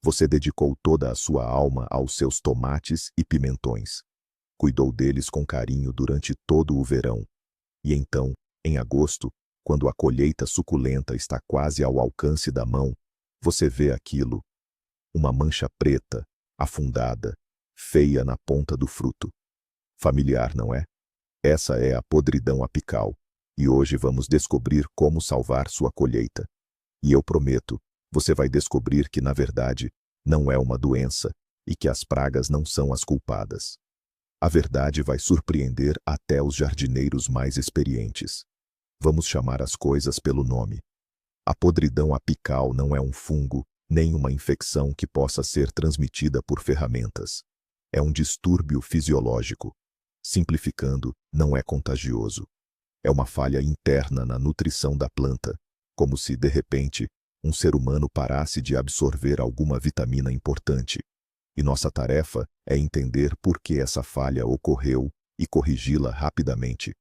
Você dedicou toda a sua alma aos seus tomates e pimentões. Cuidou deles com carinho durante todo o verão. E então, em agosto, quando a colheita suculenta está quase ao alcance da mão, você vê aquilo, uma mancha preta, afundada, feia na ponta do fruto. Familiar, não é? Essa é a podridão apical, e hoje vamos descobrir como salvar sua colheita. E eu prometo, você vai descobrir que, na verdade, não é uma doença, e que as pragas não são as culpadas. A verdade vai surpreender até os jardineiros mais experientes. Vamos chamar as coisas pelo nome. A podridão apical não é um fungo, nem uma infecção que possa ser transmitida por ferramentas. É um distúrbio fisiológico. Simplificando, não é contagioso. É uma falha interna na nutrição da planta, como se, de repente, um ser humano parasse de absorver alguma vitamina importante. E nossa tarefa é entender por que essa falha ocorreu e corrigi-la rapidamente.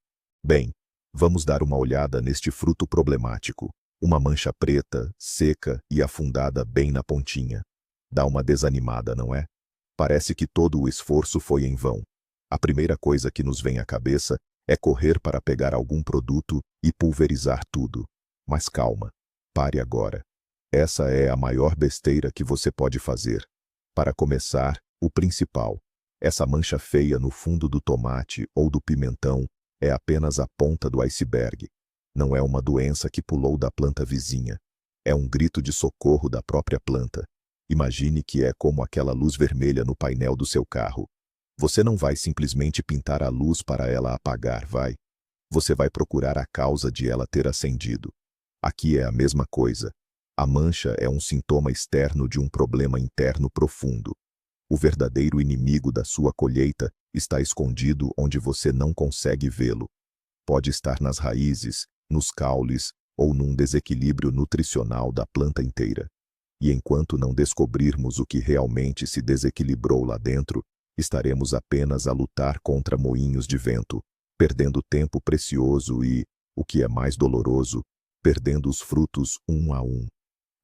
Bem, vamos dar uma olhada neste fruto problemático. Uma mancha preta, seca e afundada bem na pontinha. Dá uma desanimada, não é? Parece que todo o esforço foi em vão. A primeira coisa que nos vem à cabeça é correr para pegar algum produto e pulverizar tudo. Mas calma, pare agora. Essa é a maior besteira que você pode fazer. Para começar, o principal. Essa mancha feia no fundo do tomate ou do pimentão é apenas a ponta do iceberg. Não é uma doença que pulou da planta vizinha. É um grito de socorro da própria planta. Imagine que é como aquela luz vermelha no painel do seu carro. Você não vai simplesmente pintar a luz para ela apagar, vai? Você vai procurar a causa de ela ter acendido. Aqui é a mesma coisa. A mancha é um sintoma externo de um problema interno profundo. O verdadeiro inimigo da sua colheita está escondido onde você não consegue vê-lo. Pode estar nas raízes, nos caules ou num desequilíbrio nutricional da planta inteira. E enquanto não descobrirmos o que realmente se desequilibrou lá dentro, estaremos apenas a lutar contra moinhos de vento, perdendo tempo precioso e, o que é mais doloroso, perdendo os frutos um a um.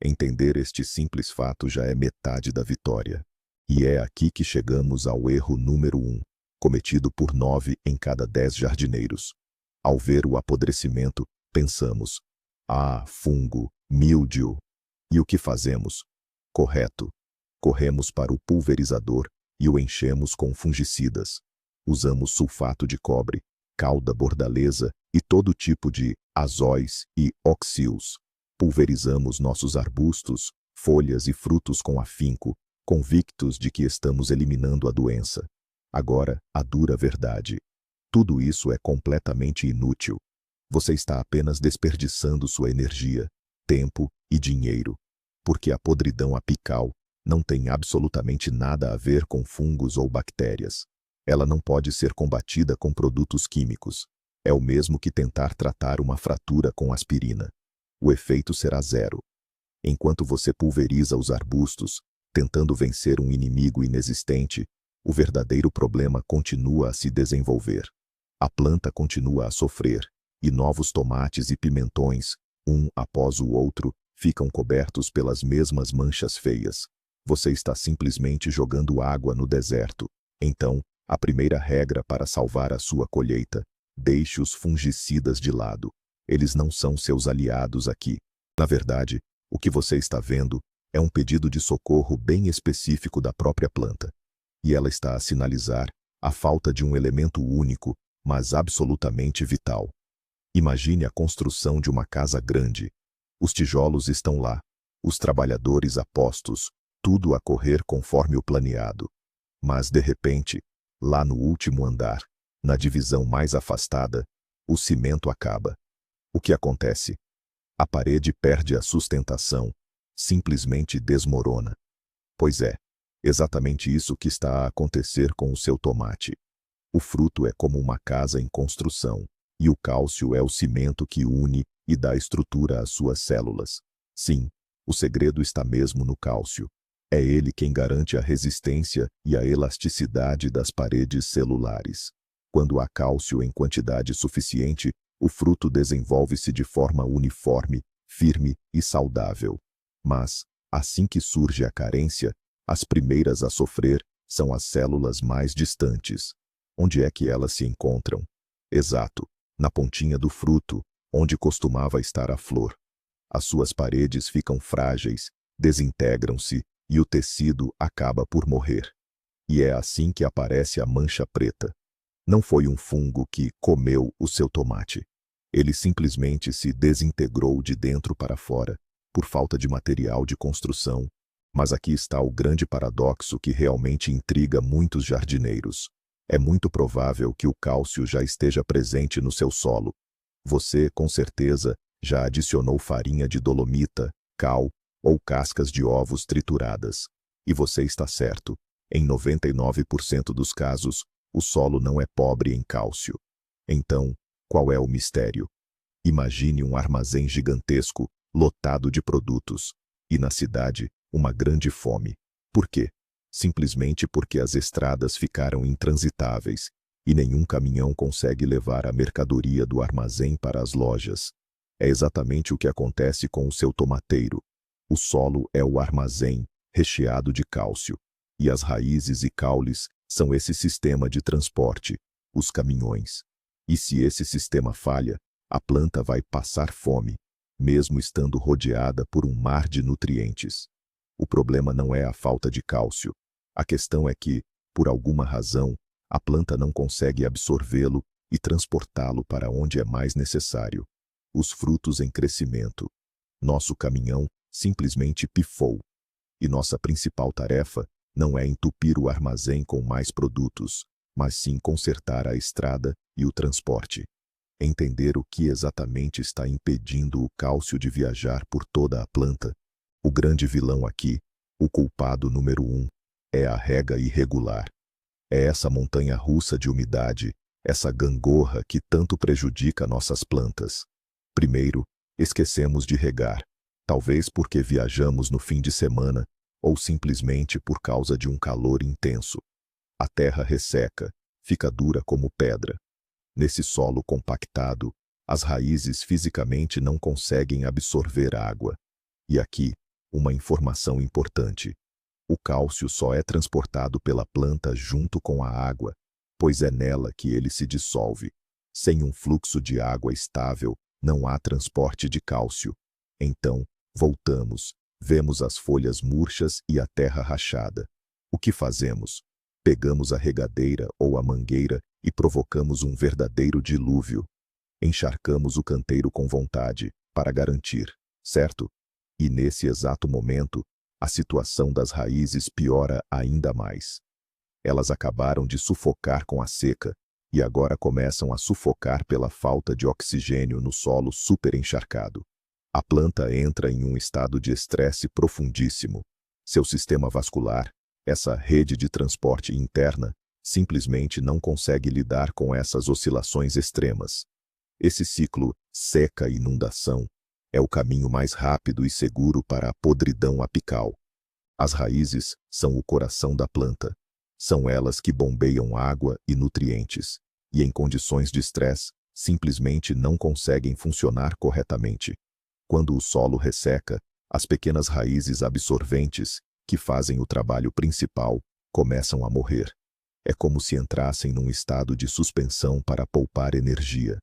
Entender este simples fato já é metade da vitória. E é aqui que chegamos ao erro número 1, cometido por 9 em cada 10 jardineiros. Ao ver o apodrecimento, pensamos, fungo, míldio. E o que fazemos? Correto. Corremos para o pulverizador e o enchemos com fungicidas. Usamos sulfato de cobre, calda bordaleza e todo tipo de azóis e oxius. Pulverizamos nossos arbustos, folhas e frutos com afinco, convictos de que estamos eliminando a doença. Agora, a dura verdade. Tudo isso é completamente inútil. Você está apenas desperdiçando sua energia, tempo e dinheiro, porque a podridão apical não tem absolutamente nada a ver com fungos ou bactérias. Ela não pode ser combatida com produtos químicos. É o mesmo que tentar tratar uma fratura com aspirina. O efeito será zero. Enquanto você pulveriza os arbustos, tentando vencer um inimigo inexistente, o verdadeiro problema continua a se desenvolver. A planta continua a sofrer, e novos tomates e pimentões, um após o outro, ficam cobertos pelas mesmas manchas feias. Você está simplesmente jogando água no deserto. Então, a primeira regra para salvar a sua colheita: deixe os fungicidas de lado. Eles não são seus aliados aqui. Na verdade, o que você está vendo é um pedido de socorro bem específico da própria planta. E ela está a sinalizar a falta de um elemento único, mas absolutamente vital. Imagine a construção de uma casa grande. Os tijolos estão lá, os trabalhadores a postos, tudo a correr conforme o planeado. Mas, de repente, lá no último andar, na divisão mais afastada, o cimento acaba. O que acontece? A parede perde a sustentação, simplesmente desmorona. Pois é, exatamente isso que está a acontecer com o seu tomate. O fruto é como uma casa em construção, e o cálcio é o cimento que une e dá estrutura às suas células. Sim, o segredo está mesmo no cálcio. É ele quem garante a resistência e a elasticidade das paredes celulares. Quando há cálcio em quantidade suficiente, o fruto desenvolve-se de forma uniforme, firme e saudável. Mas, Assim que surge a carência, as primeiras a sofrer são as células mais distantes. Onde é que elas se encontram? Exato, na pontinha do fruto, onde costumava estar a flor. As suas paredes ficam frágeis, desintegram-se e o tecido acaba por morrer. E é assim que aparece a mancha preta. Não foi um fungo que comeu o seu tomate. Ele simplesmente se desintegrou de dentro para fora, por falta de material de construção. Mas aqui está o grande paradoxo que realmente intriga muitos jardineiros. É muito provável que o cálcio já esteja presente no seu solo. Você, com certeza, já adicionou farinha de dolomita, cal ou cascas de ovos trituradas. E você está certo. Em 99% dos casos, o solo não é pobre em cálcio. Então, qual é o mistério? Imagine um armazém gigantesco, lotado de produtos, e na cidade, uma grande fome. Por quê? Simplesmente porque as estradas ficaram intransitáveis e nenhum caminhão consegue levar a mercadoria do armazém para as lojas. É exatamente o que acontece com o seu tomateiro. O solo é o armazém, recheado de cálcio, e as raízes e caules são esse sistema de transporte, os caminhões. E se esse sistema falha, a planta vai passar fome, mesmo estando rodeada por um mar de nutrientes. O problema não é a falta de cálcio. A questão é que, por alguma razão, a planta não consegue absorvê-lo e transportá-lo para onde é mais necessário. Os frutos em crescimento. Nosso caminhão simplesmente pifou. E nossa principal tarefa não é entupir o armazém com mais produtos, mas sim consertar a estrada e o transporte. Entender o que exatamente está impedindo o cálcio de viajar por toda a planta. O grande vilão aqui, o culpado número 1, é a rega irregular. É essa montanha-russa de umidade, essa gangorra que tanto prejudica nossas plantas. Primeiro, esquecemos de regar, talvez porque viajamos no fim de semana ou simplesmente por causa de um calor intenso. A terra resseca, fica dura como pedra. Nesse solo compactado, as raízes fisicamente não conseguem absorver água. E aqui, uma informação importante. O cálcio só é transportado pela planta junto com a água, pois é nela que ele se dissolve. Sem um fluxo de água estável, não há transporte de cálcio. Então, voltamos, vemos as folhas murchas e a terra rachada. O que fazemos? Pegamos a regadeira ou a mangueira e provocamos um verdadeiro dilúvio. Encharcamos o canteiro com vontade, para garantir, certo? E nesse exato momento, a situação das raízes piora ainda mais. Elas acabaram de sufocar com a seca, e agora começam a sufocar pela falta de oxigênio no solo superencharcado. A planta entra em um estado de estresse profundíssimo. Seu sistema vascular, essa rede de transporte interna, simplesmente não consegue lidar com essas oscilações extremas. Esse ciclo seca-inundação é o caminho mais rápido e seguro para a podridão apical. As raízes são o coração da planta. São elas que bombeiam água e nutrientes, e em condições de estresse, simplesmente não conseguem funcionar corretamente. Quando o solo resseca, as pequenas raízes absorventes, que fazem o trabalho principal, começam a morrer. É como se entrassem num estado de suspensão para poupar energia.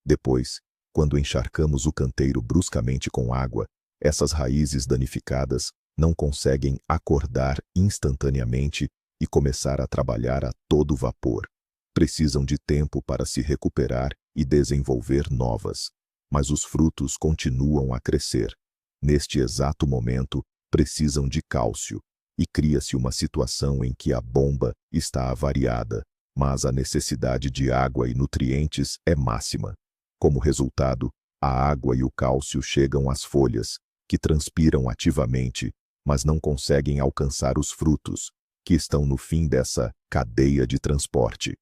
Depois, quando encharcamos o canteiro bruscamente com água, essas raízes danificadas não conseguem acordar instantaneamente e começar a trabalhar a todo vapor. Precisam de tempo para se recuperar e desenvolver novas. Mas os frutos continuam a crescer. Neste exato momento, precisam de cálcio, e cria-se uma situação em que a bomba está avariada, mas a necessidade de água e nutrientes é máxima. Como resultado, a água e o cálcio chegam às folhas, que transpiram ativamente, mas não conseguem alcançar os frutos, que estão no fim dessa cadeia de transporte.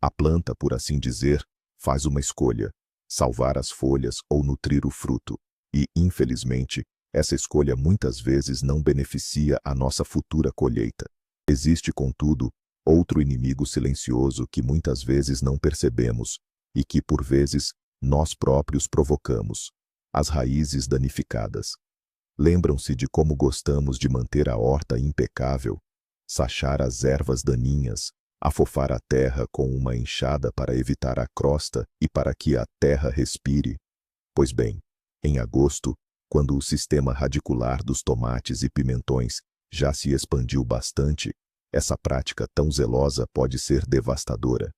A planta, por assim dizer, faz uma escolha: salvar as folhas ou nutrir o fruto. E, infelizmente, essa escolha muitas vezes não beneficia a nossa futura colheita. Existe, contudo, outro inimigo silencioso que muitas vezes não percebemos e que, por vezes, nós próprios provocamos: as raízes danificadas. Lembram-se de como gostamos de manter a horta impecável, sachar as ervas daninhas, afofar a terra com uma enxada para evitar a crosta e para que a terra respire? Pois bem, em agosto, quando o sistema radicular dos tomates e pimentões já se expandiu bastante, essa prática tão zelosa pode ser devastadora.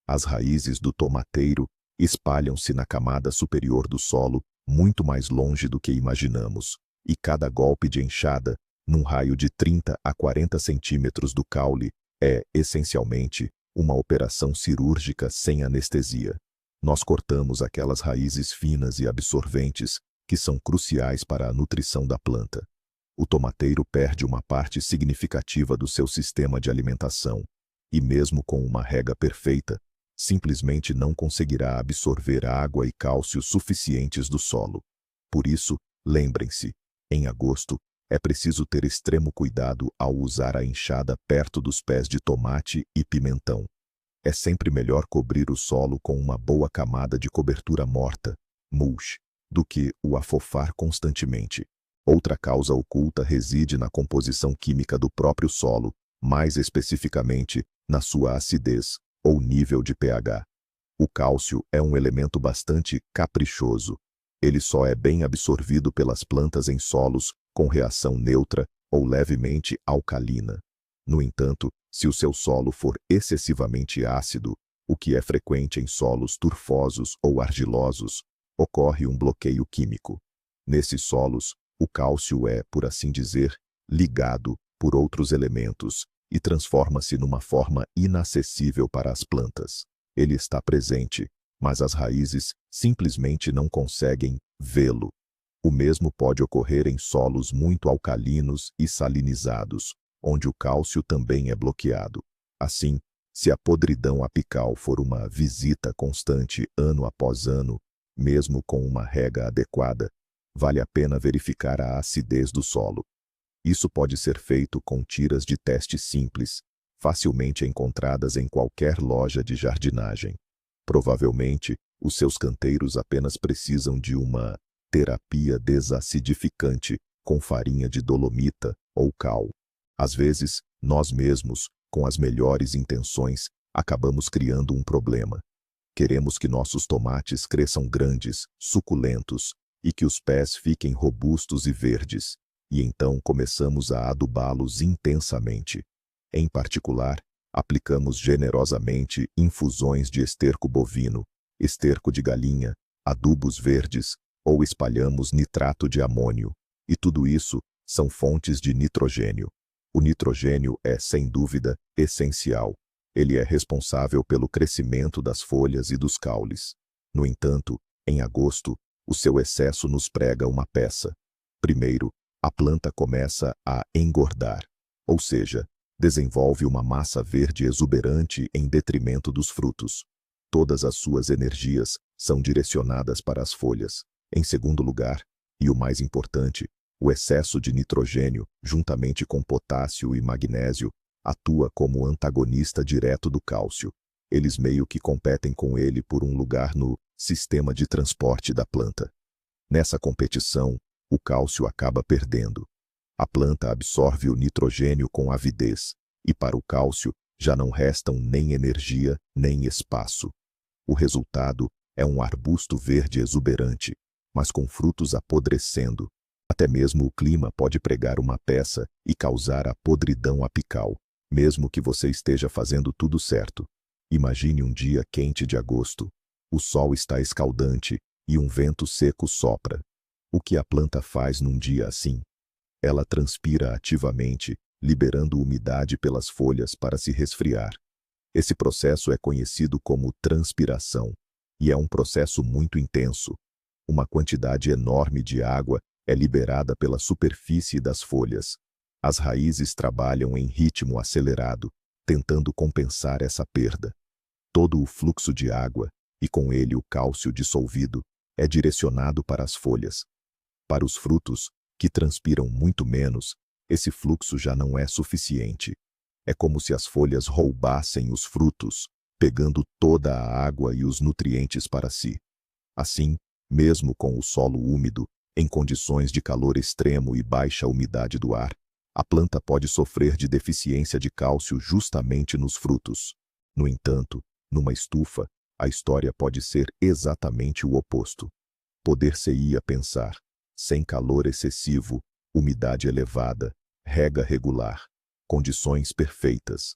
As raízes do tomateiro espalham-se na camada superior do solo muito mais longe do que imaginamos, e cada golpe de enxada, num raio de 30 a 40 centímetros do caule, é, essencialmente, uma operação cirúrgica sem anestesia. Nós cortamos aquelas raízes finas e absorventes que são cruciais para a nutrição da planta. O tomateiro perde uma parte significativa do seu sistema de alimentação, e mesmo com uma rega perfeita, simplesmente não conseguirá absorver água e cálcio suficientes do solo. Por isso, lembrem-se, em agosto, é preciso ter extremo cuidado ao usar a enxada perto dos pés de tomate e pimentão. É sempre melhor cobrir o solo com uma boa camada de cobertura morta, mulch, do que o afofar constantemente. Outra causa oculta reside na composição química do próprio solo, mais especificamente, na sua acidez, ou nível de pH. O cálcio é um elemento bastante caprichoso. Ele só é bem absorvido pelas plantas em solos com reação neutra ou levemente alcalina. No entanto, se o seu solo for excessivamente ácido, o que é frequente em solos turfosos ou argilosos, ocorre um bloqueio químico. Nesses solos, o cálcio é, por assim dizer, ligado por outros elementos e transforma-se numa forma inacessível para as plantas. Ele está presente, mas as raízes simplesmente não conseguem vê-lo. O mesmo pode ocorrer em solos muito alcalinos e salinizados, onde o cálcio também é bloqueado. Assim, se a podridão apical for uma visita constante ano após ano, mesmo com uma rega adequada, vale a pena verificar a acidez do solo. Isso pode ser feito com tiras de teste simples, facilmente encontradas em qualquer loja de jardinagem. Provavelmente, os seus canteiros apenas precisam de uma terapia desacidificante com farinha de dolomita ou cal. Às vezes, nós mesmos, com as melhores intenções, acabamos criando um problema. Queremos que nossos tomates cresçam grandes, suculentos, e que os pés fiquem robustos e verdes, e então começamos a adubá-los intensamente. Em particular, aplicamos generosamente infusões de esterco bovino, esterco de galinha, adubos verdes, ou espalhamos nitrato de amônio, e tudo isso são fontes de nitrogênio. O nitrogênio é, sem dúvida, essencial. Ele é responsável pelo crescimento das folhas e dos caules. No entanto, em agosto, o seu excesso nos prega uma peça. Primeiro, a planta começa a engordar, ou seja, desenvolve uma massa verde exuberante em detrimento dos frutos. Todas as suas energias são direcionadas para as folhas. Em segundo lugar, e o mais importante, o excesso de nitrogênio, juntamente com potássio e magnésio, atua como antagonista direto do cálcio. Eles meio que competem com ele por um lugar no sistema de transporte da planta. Nessa competição, o cálcio acaba perdendo. A planta absorve o nitrogênio com avidez, e para o cálcio já não restam nem energia nem espaço. O resultado é um arbusto verde exuberante, mas com frutos apodrecendo. Até mesmo o clima pode pregar uma peça e causar a podridão apical, mesmo que você esteja fazendo tudo certo. Imagine um dia quente de agosto. O sol está escaldante e um vento seco sopra. O que a planta faz num dia assim? Ela transpira ativamente, liberando umidade pelas folhas para se resfriar. Esse processo é conhecido como transpiração, e é um processo muito intenso. Uma quantidade enorme de água é liberada pela superfície das folhas. As raízes trabalham em ritmo acelerado, tentando compensar essa perda. Todo o fluxo de água, e com ele o cálcio dissolvido, é direcionado para as folhas. Para os frutos, que transpiram muito menos, esse fluxo já não é suficiente. É como se as folhas roubassem os frutos, pegando toda a água e os nutrientes para si. Assim, mesmo com o solo úmido, Em condições de calor extremo e baixa umidade do ar, a planta pode sofrer de deficiência de cálcio justamente nos frutos. No entanto, numa estufa, a história pode ser exatamente o oposto. Poder-se-ia pensar, sem calor excessivo, umidade elevada, rega regular, condições perfeitas.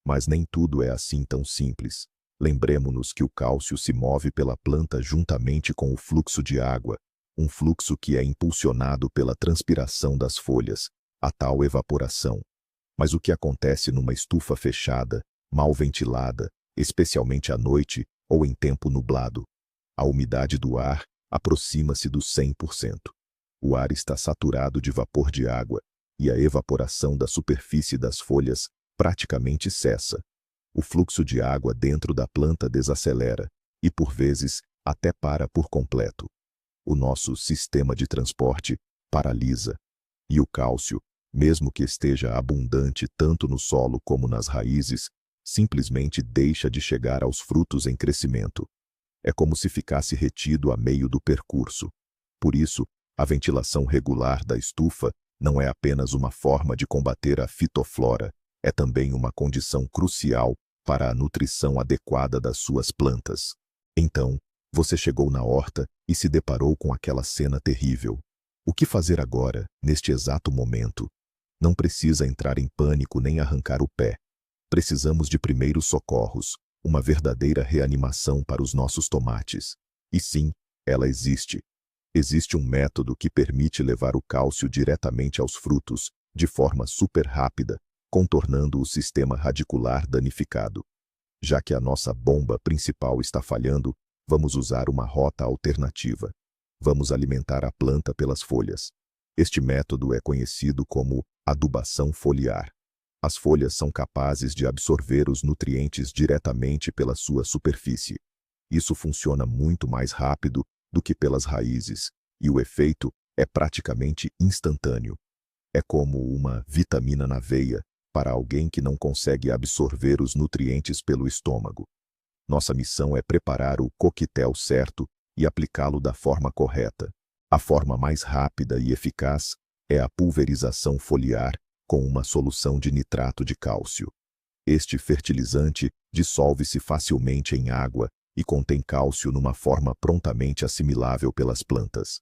Mas nem tudo é assim tão simples. Lembremo-nos que o cálcio se move pela planta juntamente com o fluxo de água, um fluxo que é impulsionado pela transpiração das folhas, a tal evaporação. Mas o que acontece numa estufa fechada, mal ventilada, especialmente à noite ou em tempo nublado? A umidade do ar aproxima-se dos 100%. O ar está saturado de vapor de água, e a evaporação da superfície das folhas praticamente cessa. O fluxo de água dentro da planta desacelera, e por vezes até para por completo. O nosso sistema de transporte paralisa, e o cálcio, mesmo que esteja abundante tanto no solo como nas raízes, simplesmente deixa de chegar aos frutos em crescimento. É como se ficasse retido a meio do percurso. Por isso, a ventilação regular da estufa não é apenas uma forma de combater a fitoflora, é também uma condição crucial para a nutrição adequada das suas plantas. Então, você chegou na horta e se deparou com aquela cena terrível. O que fazer agora, neste exato momento? Não precisa entrar em pânico nem arrancar o pé. Precisamos de primeiros socorros, uma verdadeira reanimação para os nossos tomates. E sim, ela existe. Existe um método que permite levar o cálcio diretamente aos frutos, de forma super rápida, contornando o sistema radicular danificado. Já que a nossa bomba principal está falhando, vamos usar uma rota alternativa. Vamos alimentar a planta pelas folhas. Este método é conhecido como adubação foliar. As folhas são capazes de absorver os nutrientes diretamente pela sua superfície. Isso funciona muito mais rápido do que pelas raízes, e o efeito é praticamente instantâneo. É como uma vitamina na veia para alguém que não consegue absorver os nutrientes pelo estômago. Nossa missão é preparar o coquetel certo e aplicá-lo da forma correta. A forma mais rápida e eficaz é a pulverização foliar com uma solução de nitrato de cálcio. Este fertilizante dissolve-se facilmente em água e contém cálcio numa forma prontamente assimilável pelas plantas.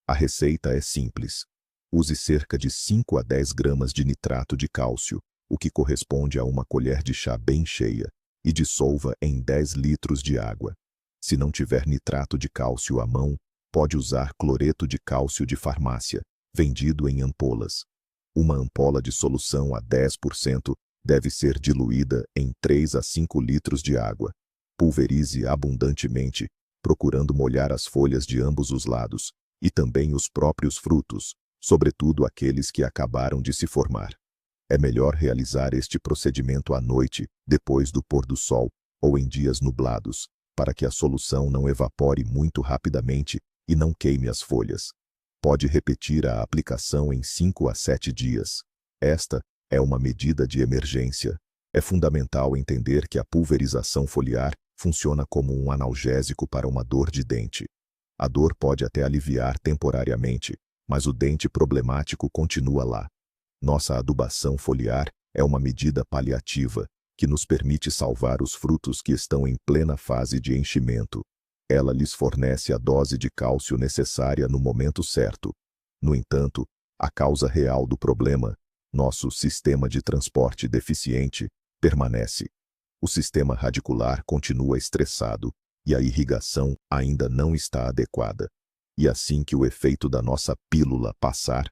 A receita é simples. Use cerca de 5 a 10 gramas de nitrato de cálcio, o que corresponde a uma colher de chá bem cheia, e dissolva em 10 litros de água. Se não tiver nitrato de cálcio à mão, pode usar cloreto de cálcio de farmácia, vendido em ampolas. Uma ampola de solução a 10% deve ser diluída em 3 a 5 litros de água. Pulverize abundantemente, procurando molhar as folhas de ambos os lados, e também os próprios frutos, sobretudo aqueles que acabaram de se formar. É melhor realizar este procedimento à noite, depois do pôr do sol, ou em dias nublados, para que a solução não evapore muito rapidamente e não queime as folhas. Pode repetir a aplicação em 5 a 7 dias. Esta é uma medida de emergência. É fundamental entender que a pulverização foliar funciona como um analgésico para uma dor de dente. A dor pode até aliviar temporariamente, mas o dente problemático continua lá. Nossa adubação foliar é uma medida paliativa, que nos permite salvar os frutos que estão em plena fase de enchimento. Ela lhes fornece a dose de cálcio necessária no momento certo. No entanto, a causa real do problema, nosso sistema de transporte deficiente, permanece. O sistema radicular continua estressado e a irrigação ainda não está adequada. E assim que o efeito da nossa pílula passar,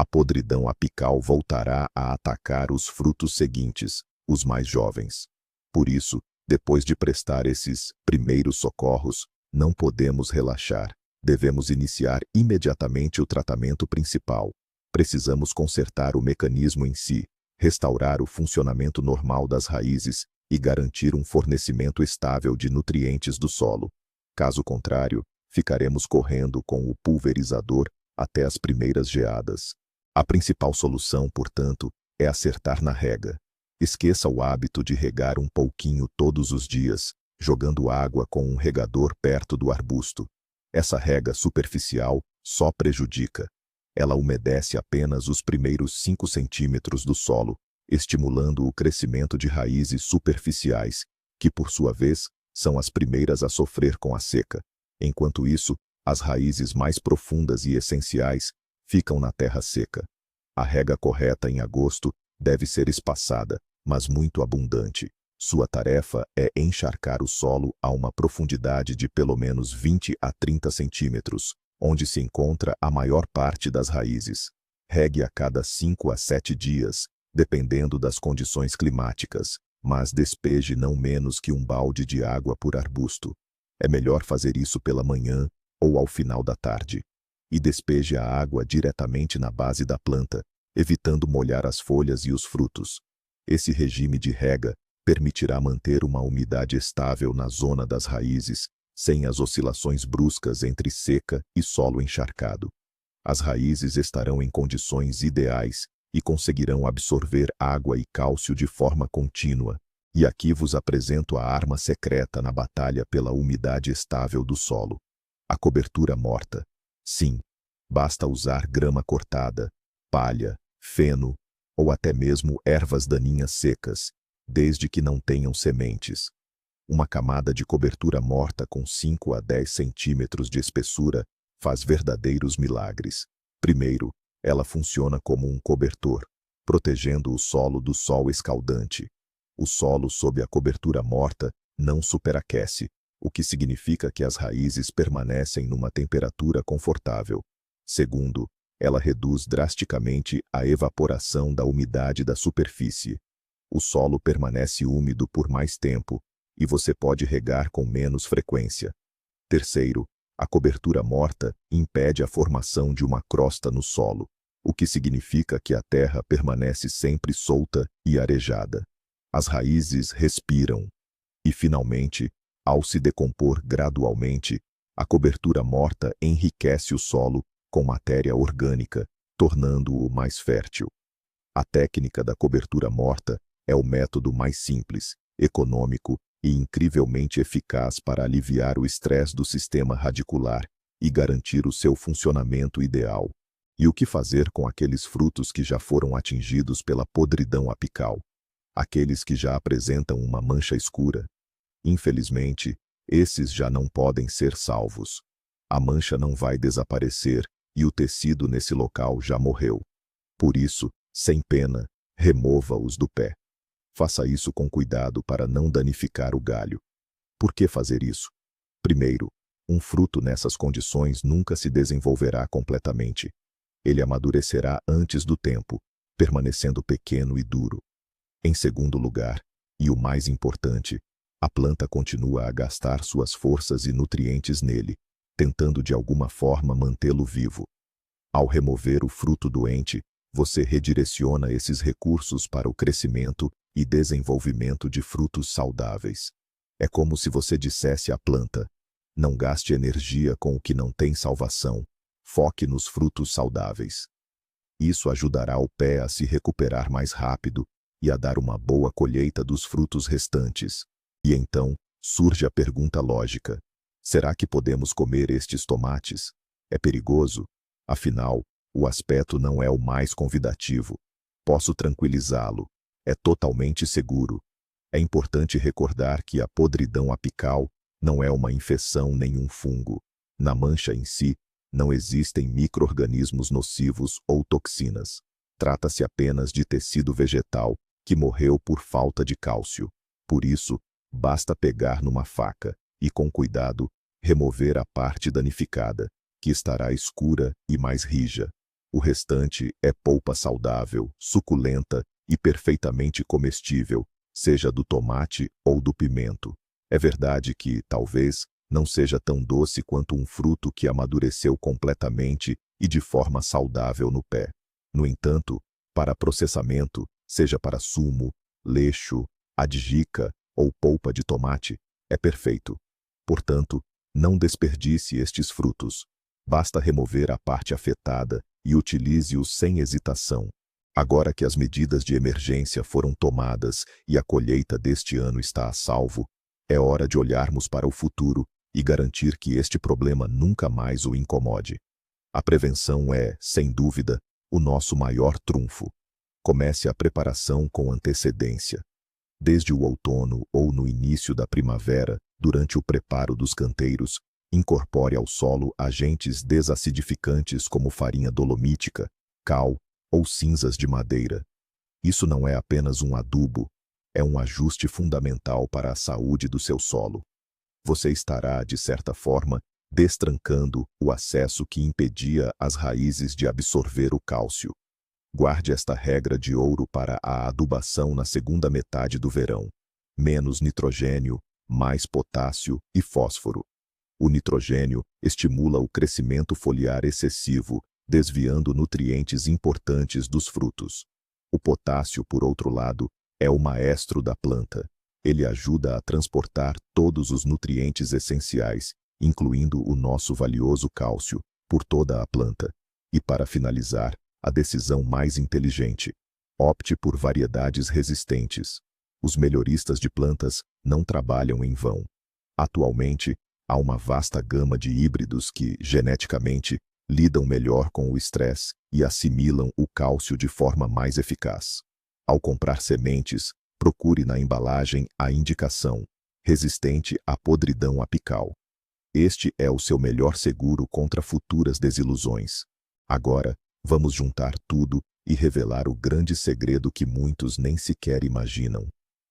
a podridão apical voltará a atacar os frutos seguintes, os mais jovens. Por isso, depois de prestar esses primeiros socorros, não podemos relaxar. Devemos iniciar imediatamente o tratamento principal. Precisamos consertar o mecanismo em si, restaurar o funcionamento normal das raízes e garantir um fornecimento estável de nutrientes do solo. Caso contrário, ficaremos correndo com o pulverizador até as primeiras geadas. A principal solução, portanto, é acertar na rega. Esqueça o hábito de regar um pouquinho todos os dias, jogando água com um regador perto do arbusto. Essa rega superficial só prejudica. Ela umedece apenas os primeiros 5 centímetros do solo, estimulando o crescimento de raízes superficiais, que por sua vez, são as primeiras a sofrer com a seca. Enquanto isso, as raízes mais profundas e essenciais ficam na terra seca. A rega correta em agosto deve ser espaçada, mas muito abundante. Sua tarefa é encharcar o solo a uma profundidade de pelo menos 20 a 30 centímetros, onde se encontra a maior parte das raízes. Regue a cada 5 a 7 dias, dependendo das condições climáticas, mas despeje não menos que um balde de água por arbusto. É melhor fazer isso pela manhã ou ao final da tarde. E despeje a água diretamente na base da planta, evitando molhar as folhas e os frutos. Esse regime de rega permitirá manter uma umidade estável na zona das raízes, sem as oscilações bruscas entre seca e solo encharcado. As raízes estarão em condições ideais e conseguirão absorver água e cálcio de forma contínua. E aqui vos apresento a arma secreta na batalha pela umidade estável do solo. A cobertura morta. Sim, basta usar grama cortada, palha, feno ou até mesmo ervas daninhas secas, desde que não tenham sementes. Uma camada de cobertura morta com 5 a 10 centímetros de espessura faz verdadeiros milagres. Primeiro, ela funciona como um cobertor, protegendo o solo do sol escaldante. O solo sob a cobertura morta não superaquece, o que significa que as raízes permanecem numa temperatura confortável. Segundo, ela reduz drasticamente a evaporação da umidade da superfície. O solo permanece úmido por mais tempo e você pode regar com menos frequência. Terceiro, a cobertura morta impede a formação de uma crosta no solo, o que significa que a terra permanece sempre solta e arejada. As raízes respiram. E, finalmente, ao se decompor gradualmente, a cobertura morta enriquece o solo com matéria orgânica, tornando-o mais fértil. A técnica da cobertura morta é o método mais simples, econômico e incrivelmente eficaz para aliviar o estresse do sistema radicular e garantir o seu funcionamento ideal. E o que fazer com aqueles frutos que já foram atingidos pela podridão apical? Aqueles que já apresentam uma mancha escura? Infelizmente, esses já não podem ser salvos. A mancha não vai desaparecer e o tecido nesse local já morreu. Por isso, sem pena, remova-os do pé. Faça isso com cuidado para não danificar o galho. Por que fazer isso? Primeiro, um fruto nessas condições nunca se desenvolverá completamente. Ele amadurecerá antes do tempo, permanecendo pequeno e duro. Em segundo lugar, e o mais importante, a planta continua a gastar suas forças e nutrientes nele, tentando de alguma forma mantê-lo vivo. Ao remover o fruto doente, você redireciona esses recursos para o crescimento e desenvolvimento de frutos saudáveis. É como se você dissesse à planta: não gaste energia com o que não tem salvação, foque nos frutos saudáveis. Isso ajudará o pé a se recuperar mais rápido e a dar uma boa colheita dos frutos restantes. E então, surge a pergunta lógica: será que podemos comer estes tomates? É perigoso? Afinal, o aspecto não é o mais convidativo. Posso tranquilizá-lo. É totalmente seguro. É importante recordar que a podridão apical não é uma infecção nem um fungo. Na mancha em si, não existem micro-organismos nocivos ou toxinas. Trata-se apenas de tecido vegetal que morreu por falta de cálcio. Por isso, basta pegar numa faca e, com cuidado, remover a parte danificada, que estará escura e mais rija. O restante é polpa saudável, suculenta e perfeitamente comestível, seja do tomate ou do pimento. É verdade que, talvez, não seja tão doce quanto um fruto que amadureceu completamente e de forma saudável no pé. No entanto, para processamento, seja para sumo, leixo, adjica ou polpa de tomate, é perfeito. Portanto, não desperdice estes frutos. Basta remover a parte afetada e utilize-os sem hesitação. Agora que as medidas de emergência foram tomadas e a colheita deste ano está a salvo, é hora de olharmos para o futuro e garantir que este problema nunca mais o incomode. A prevenção é, sem dúvida, o nosso maior trunfo. Comece a preparação com antecedência. Desde o outono ou no início da primavera, durante o preparo dos canteiros, incorpore ao solo agentes desacidificantes como farinha dolomítica, cal ou cinzas de madeira. Isso não é apenas um adubo, é um ajuste fundamental para a saúde do seu solo. Você estará, de certa forma, destrancando o acesso que impedia as raízes de absorver o cálcio. Guarde esta regra de ouro para a adubação na segunda metade do verão. Menos nitrogênio, mais potássio e fósforo. O nitrogênio estimula o crescimento foliar excessivo, desviando nutrientes importantes dos frutos. O potássio, por outro lado, é o maestro da planta. Ele ajuda a transportar todos os nutrientes essenciais, incluindo o nosso valioso cálcio, por toda a planta. E para finalizar, a decisão mais inteligente: opte por variedades resistentes. Os melhoristas de plantas não trabalham em vão. Atualmente, há uma vasta gama de híbridos que, geneticamente, lidam melhor com o estresse e assimilam o cálcio de forma mais eficaz. Ao comprar sementes, procure na embalagem a indicação resistente à podridão apical. Este é o seu melhor seguro contra futuras desilusões. Agora, vamos juntar tudo e revelar o grande segredo que muitos nem sequer imaginam.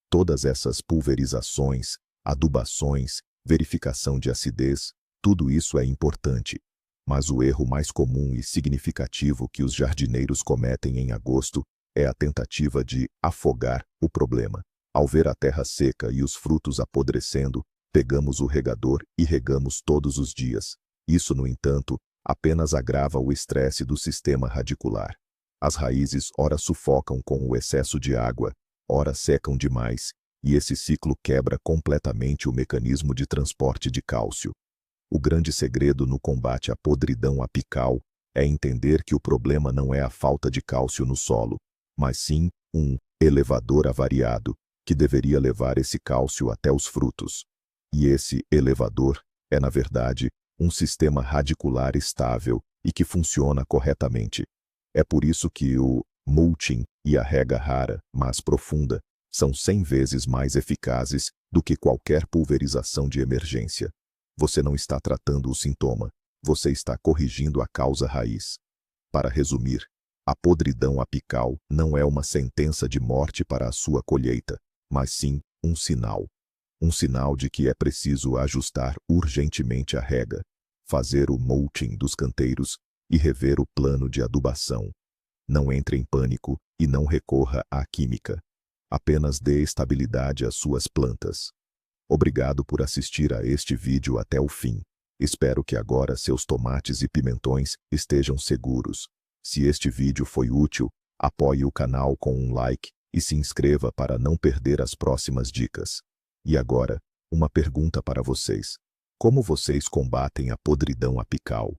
Todas essas pulverizações, adubações, verificação de acidez, tudo isso é importante. Mas o erro mais comum e significativo que os jardineiros cometem em agosto é a tentativa de afogar o problema. Ao ver a terra seca e os frutos apodrecendo, pegamos o regador e regamos todos os dias. Isso, no entanto, apenas agrava o estresse do sistema radicular. As raízes ora sufocam com o excesso de água, ora secam demais, e esse ciclo quebra completamente o mecanismo de transporte de cálcio. O grande segredo no combate à podridão apical é entender que o problema não é a falta de cálcio no solo, mas sim um elevador avariado, que deveria levar esse cálcio até os frutos. E esse elevador é, na verdade, um sistema radicular estável e que funciona corretamente. É por isso que o mulching e a rega rara, mas profunda, são 100 vezes mais eficazes do que qualquer pulverização de emergência. Você não está tratando o sintoma, você está corrigindo a causa raiz. Para resumir, a podridão apical não é uma sentença de morte para a sua colheita, mas sim um sinal. Um sinal de que é preciso ajustar urgentemente a rega, fazer o mulching dos canteiros e rever o plano de adubação. Não entre em pânico e não recorra à química. Apenas dê estabilidade às suas plantas. Obrigado por assistir a este vídeo até o fim. Espero que agora seus tomates e pimentões estejam seguros. Se este vídeo foi útil, apoie o canal com um like e se inscreva para não perder as próximas dicas. E agora, uma pergunta para vocês. Como vocês combatem a podridão apical?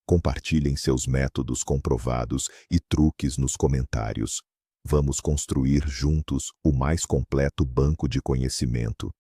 Compartilhem seus métodos comprovados e truques nos comentários. Vamos construir juntos o mais completo banco de conhecimento.